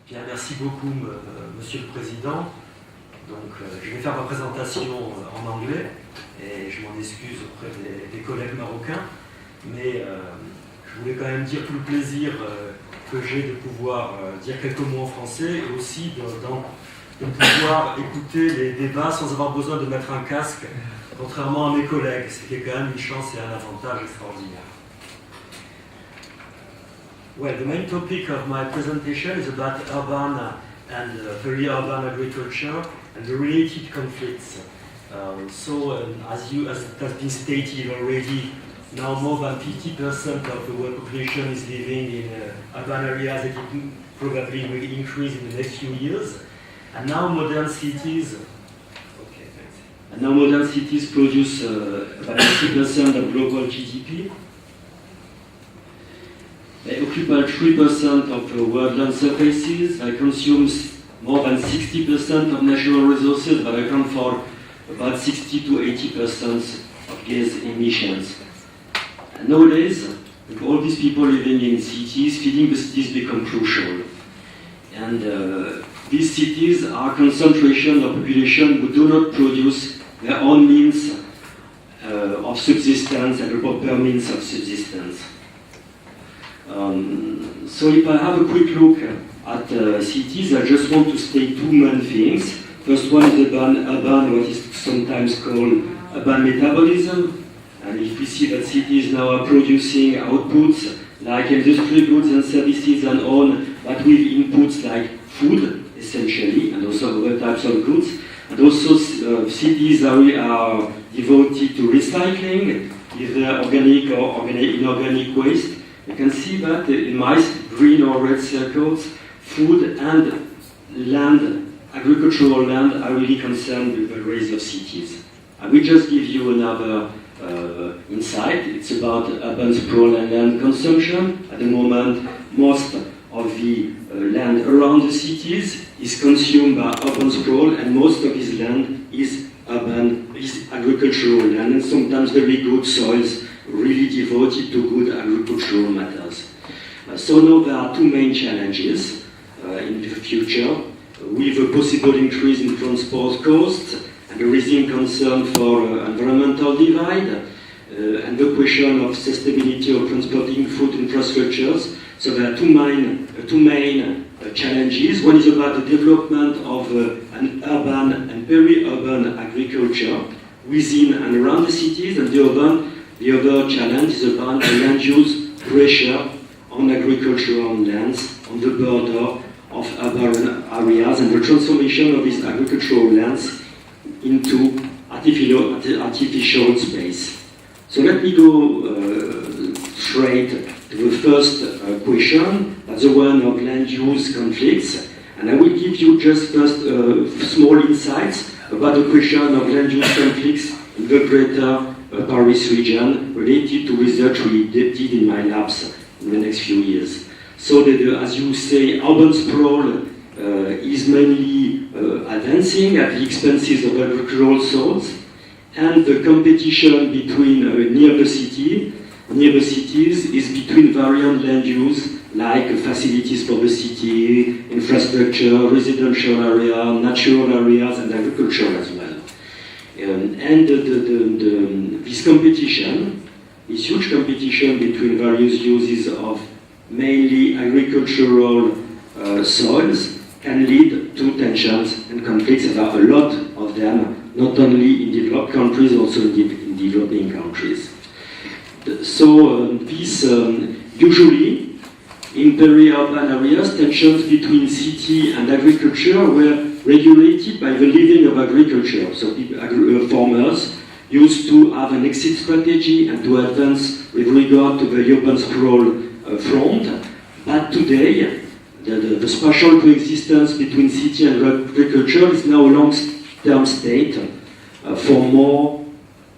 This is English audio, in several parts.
Bien, merci beaucoup, Monsieur le Président. Donc, je vais faire ma présentation en anglais, et je m'en excuse auprès des collègues marocains, mais je voulais quand même dire tout le plaisir que j'ai de pouvoir dire quelques mots en français, et aussi de pouvoir écouter les débats sans avoir besoin de mettre un casque, contrairement à mes collègues, ce qui est quand même une chance et un avantage extraordinaire. Well, the main topic of my presentation is about urban and peri-urban agriculture and the related conflicts. As it has been stated already, now more than 50% of the world population is living in urban areas, and it probably will increase in the next few years. And now modern cities produce about 50% of global GDP. They occupy 3% of world land surfaces. They consume more than 60% of natural resources, but account for about 60 to 80% of gas emissions. And nowadays, with all these people living in cities, feeding the cities become crucial. And these cities are concentration of population who do not produce their own means of subsistence and proper means of subsistence. So if I have a quick look at cities, I just want to state two main things. First one is urban, what is sometimes called urban metabolism. And if we see that cities now are producing outputs like industry goods and services and on, but with inputs like food, essentially, and also other types of goods. And also cities are devoted to recycling, either organic or inorganic waste. You can see that in my green or red circles, food and land, agricultural land, are really concerned with the rise of cities. I will just give you another insight. It's about urban sprawl and land consumption. At the moment, most of the land around the cities is consumed by urban sprawl, and most of this land is agricultural land, and sometimes very good soils, really devoted to good agricultural matters. So now there are two main challenges in the future, with a possible increase in transport costs and a rising concern for environmental divide, and the question of sustainability of transporting food infrastructures. So there are two main challenges. One is about the development of an urban and peri-urban agriculture within and around the cities, and the other challenge is about the land use pressure on agricultural lands on the border of urban areas, and the transformation of these agricultural lands into artificial space. So let me go straight to the first question, that's the one of land use conflicts, and I will give you just first small insights about the question of land use conflicts in the greater Paris region related to research we did in my labs in the next few years. So that, as you say, urban sprawl is mainly advancing at the expenses of agricultural soils, and the competition between near the cities is between variant land use, like facilities for the city, infrastructure, residential area, natural areas, and agriculture as well. And this competition, this huge competition between various uses of mainly agricultural soils, can lead to tensions and conflicts. There are a lot of them, not only in developed countries, also in developing countries. So usually in peri-urban areas, tensions between city and agriculture were regulated by the living of agriculture. So farmers used to have an exit strategy and to advance with regard to the urban sprawl front. But today, the spatial coexistence between city and agriculture is now a long-term state for more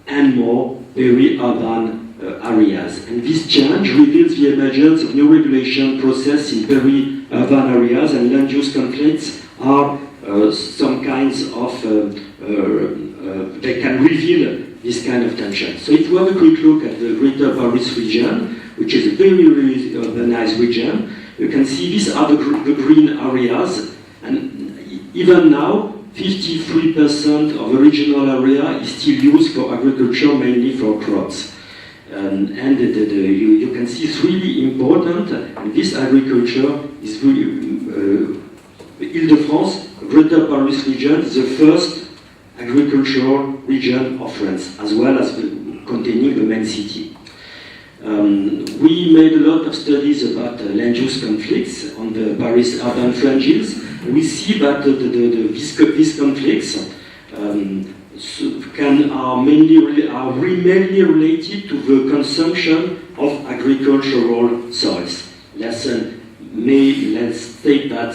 and more peri-urban areas. And this change reveals the emergence of new regulation process in peri-urban areas, and land use conflicts are some kinds of, they can reveal this kind of tension. So if we have a quick look at the Greater Paris region, which is a very urbanized region, You can see these are the green areas, and even now, 53% of the regional area is still used for agriculture, mainly for crops. And you can see it's really important, and this agriculture is really, Ile-de-France, Greater Paris region, is the first agricultural region of France, as well as containing the main city. We made a lot of studies about land use conflicts on the Paris urban fringes. We see that these conflicts are mainly related to the consumption of agricultural soils. Let's state that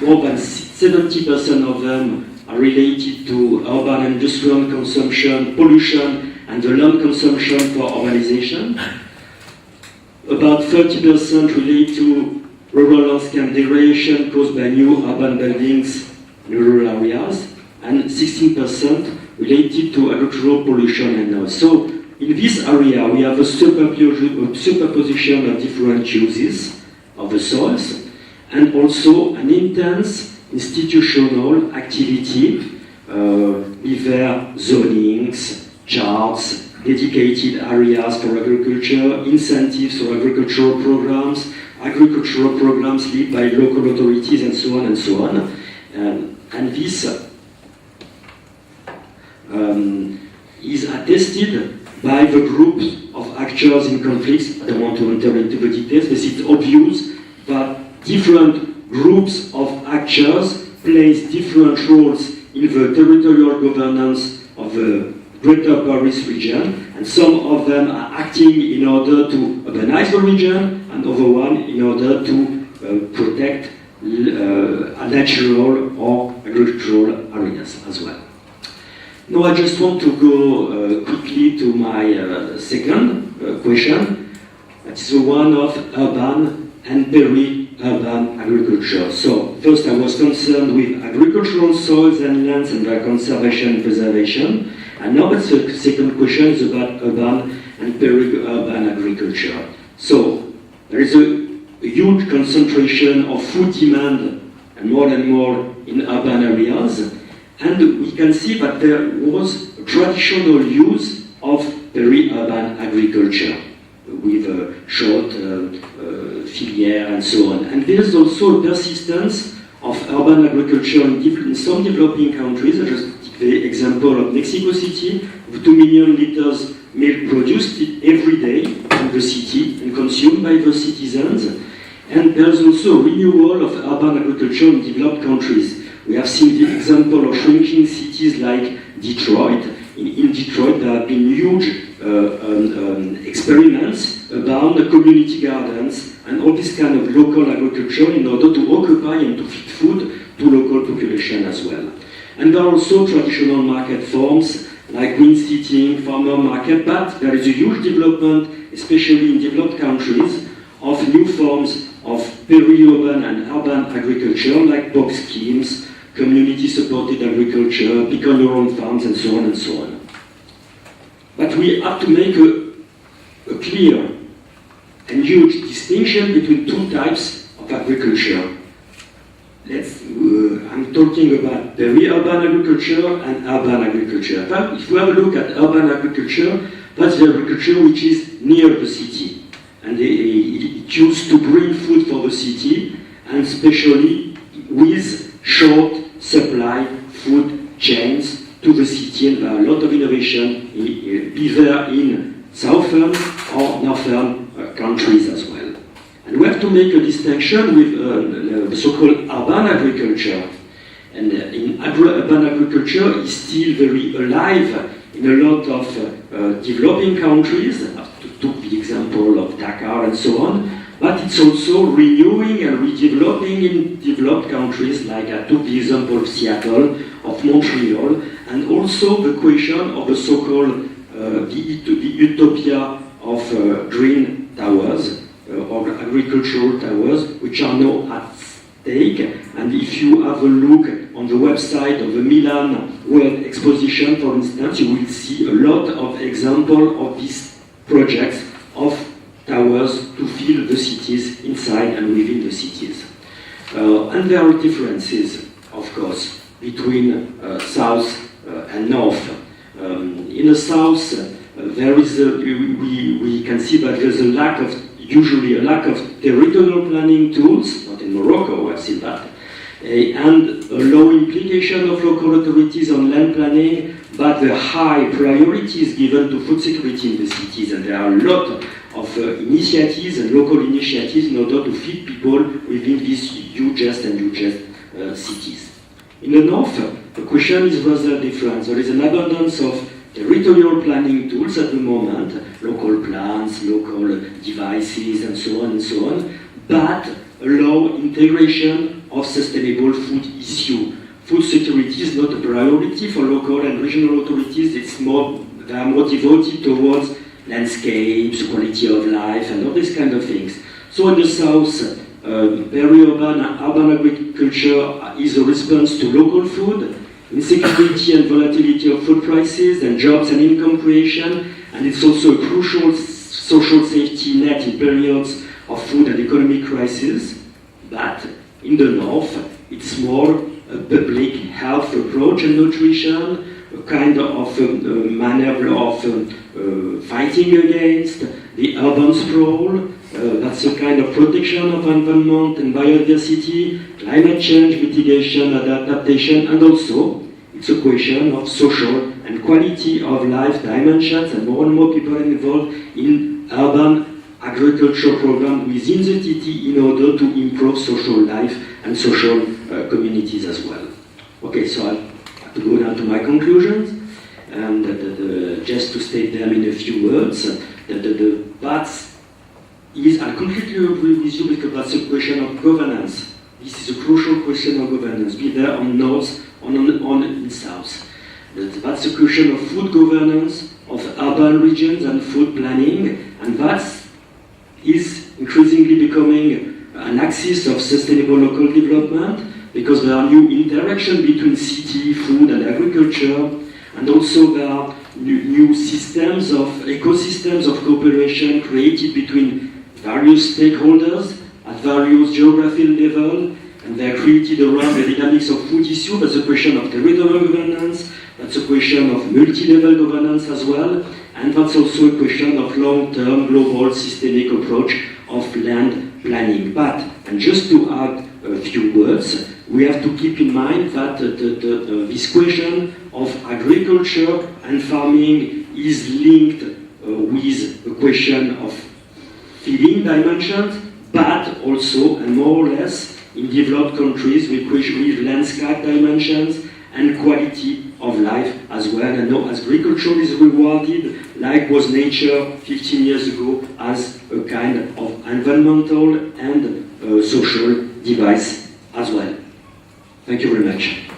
more than 70% of them are related to urban industrial consumption, pollution, and the land consumption for urbanization. About 30% relate to rural landscape degradation caused by new urban buildings in rural areas, and 16% related to agricultural pollution and noise. So in this area, we have a superposition of different uses of the soils, and also an intense institutional activity with their zonings, charts, dedicated areas for agriculture, incentives for agricultural programs led by local authorities, and so on and so on. And this is attested by the group of actors in conflicts. I don't want to enter into the details, but it's obvious that different groups of actors play different roles in the territorial governance of the Greater Paris region, and some of them are acting in order to urbanize the region, and other one in order to protect natural or agricultural areas as well. Now I just want to go quickly to my second question. That is the one of urban and peri-urban agriculture. So first I was concerned with agricultural soils and lands and their conservation and preservation. And now the second question is about urban and peri-urban agriculture. So there is a huge concentration of food demand and more in urban areas. And we can see that there was a traditional use of peri-urban agriculture with a short filière and so on. And there is also a persistence of urban agriculture in some developing countries. I just take the example of Mexico City, with 2 million liters milk produced every day in the city and consumed by the citizens. And there is also a renewal of urban agriculture in developed countries. We have seen the example of shrinking cities like Detroit. In Detroit, there have been huge experiments about the community gardens and all this kind of local agriculture in order to occupy and to feed food to local population as well. And there are also traditional market forms like green sitting, farmer market, but there is a huge development, especially in developed countries, of new forms of peri-urban and urban agriculture like box schemes, community-supported agriculture, pick on your own farms, and so on and so on. But we have to make a clear and huge distinction between two types of agriculture. I'm talking about peri-urban agriculture and urban agriculture. But if we have a look at urban agriculture, that's the agriculture which is near the city. And it used to bring food for the city, and especially with short supply food chains to the city, and there are a lot of innovation either in southern or northern countries as well. And we have to make a distinction with the so-called urban agriculture. And in urban agriculture is still very alive in a lot of developing countries. I took the example of Dakar and so on. But it's also renewing and redeveloping in developed countries, like I took the example of Seattle, of Montreal, and also the question of the so-called the utopia of green towers, or agricultural towers, which are now at stake. And if you have a look on the website of the Milan World Exposition, for instance, you will see a lot of examples of these projects of towers to fill the cities inside and within the cities. And there are differences, of course, between south and north. In the south, there is we can see that there's usually a lack of territorial planning tools, not in Morocco, I've seen that, and a low implication of local authorities on land planning, but the high priority is given to food security in the cities, and there are a lot of initiatives and local initiatives in order to feed people within these hugest cities. In the north, the question is rather different. There is an abundance of territorial planning tools at the moment, local plans, local devices, and so on, but allow integration of sustainable food issue. Food security is not a priority for local and regional authorities. They are more devoted towards landscapes, quality of life, and all these kind of things. So in the south, peri-urban and urban agriculture is a response to local food, insecurity and volatility of food prices, and jobs and income creation, and it's also a crucial social safety net in periods of food and economic crisis. But in the north, it's more a public health approach and nutrition, a kind of manner of fighting against the urban sprawl. That's a kind of protection of environment and biodiversity, climate change, mitigation, adaptation, and also it's a question of social and quality of life dimensions, and more people are involved in urban agriculture programs within the city in order to improve social life and social communities as well. Okay, so I have to go now to my conclusions, and just to state them in a few words, I completely agree with you because that's a question of governance. This is a crucial question of governance, be there on north, on in south. That's a question of food governance, of urban regions and food planning, and that is increasingly becoming an axis of sustainable local development because there are new interactions between city, food and agriculture, and also there are new systems of ecosystems of cooperation created between various stakeholders at various geographical level, and they are created around the dynamics of food issue. That's a question of territorial governance, that's a question of multi-level governance as well, and that's also a question of long-term global systemic approach of land planning. But, and just to add a few words, we have to keep in mind that this question of agriculture and farming is linked with the question of feeding dimensions, but also, and more or less, in developed countries with landscape dimensions and quality of life as well. And now agriculture is rewarded, like was nature 15 years ago, as a kind of environmental and social device as well. Thank you very much.